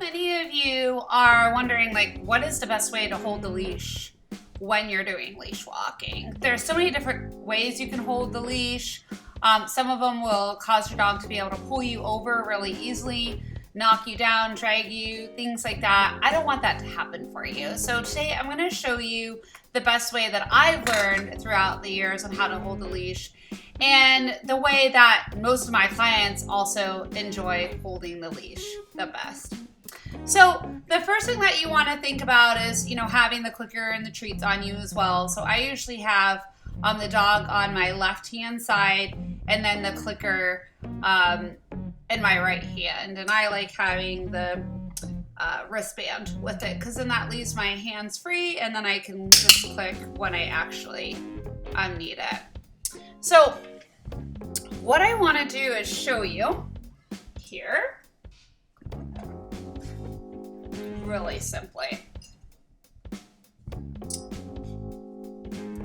many of you are wondering, like, what is the best way to hold the leash when you're doing leash walking? There's so many different ways you can hold the leash. Some of them will cause your dog to be able to pull you over really easily, knock you down, drag you, things like that. I don't want that to happen for you. So today I'm going to show you the best way that I've learned throughout the years on how to hold the leash, and the way that most of my clients also enjoy holding the leash the best. So the first thing that you want to think about is, having the clicker and the treats on you as well. So I usually have the dog on my left hand side and then the clicker in my right hand. And I like having the wristband with it because then that leaves my hands free and then I can just click when I actually need it. So what I want to do is show you here really simply.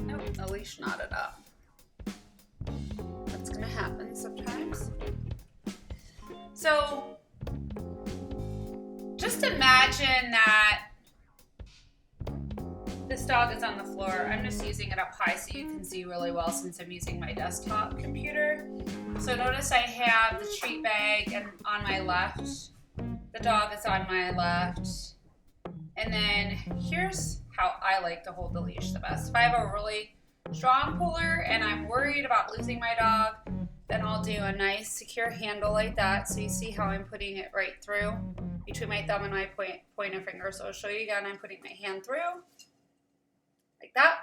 Nope, the leash knotted up. That's gonna happen sometimes. So just imagine that this dog is on the floor. I'm just using it up high so you can see really well since I'm using my desktop computer. So notice I have the treat bag and on my left. The dog is on my left. And then here's how I like to hold the leash the best. If I have a really strong puller and I'm worried about losing my dog, then I'll do a nice secure handle like that. So you see how I'm putting it right through between my thumb and my pointer finger. So I'll show you again. I'm putting my hand through like that.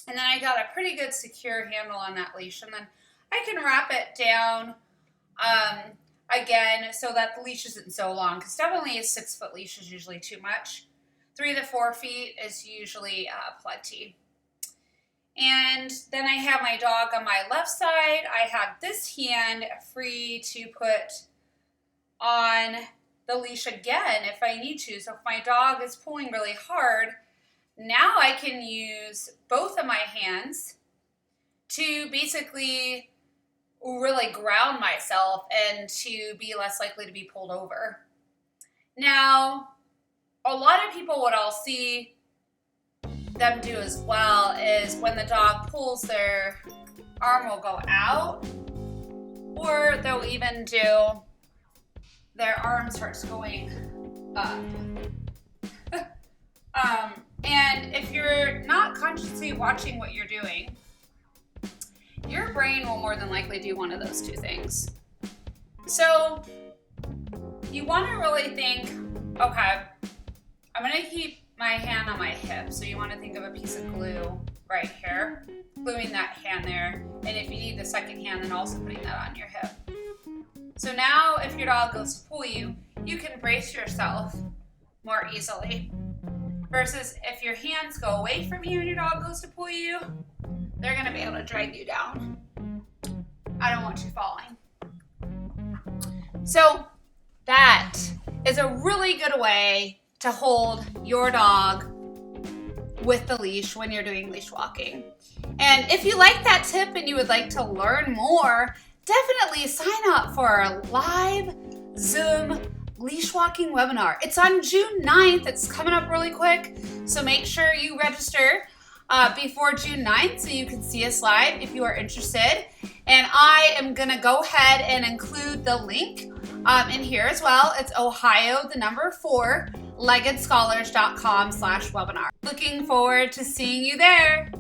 And then I got a pretty good secure handle on that leash. And then I can wrap it down again so that the leash isn't so long, because definitely a 6-foot leash is usually too much. 3 to 4 feet is usually plenty. And then I have my dog on my left side. I have this hand free to put on the leash again if I need to. So if my dog is pulling really hard, now I can use both of my hands to basically really ground myself and to be less likely to be pulled over. Now, a lot of people, what I'll see them do as well is when the dog pulls, their arm will go out, or they'll even do their arm starts going up. And if you're not consciously watching what you're doing, your brain will more than likely do one of those two things. So you want to really think, okay, I'm going to keep my hand on my hip. So you want to think of a piece of glue right here, gluing that hand there. And if you need the second hand, then also putting that on your hip. So now if your dog goes to pull you, you can brace yourself more easily. Versus if your hands go away from you and your dog goes to pull you, they're going to be able to drag you down. I don't want you falling. So that is a really good way to hold your dog with the leash when you're doing leash walking. And if you like that tip and you would like to learn more, definitely sign up for a live Zoom leash walking webinar. It's on June 9th. It's coming up really quick. So make sure you register before June 9th so you can see us live if you are interested. And I am going to go ahead and include the link in here as well. It's Ohio, 4, leggedscholars.com/webinar. Looking forward to seeing you there.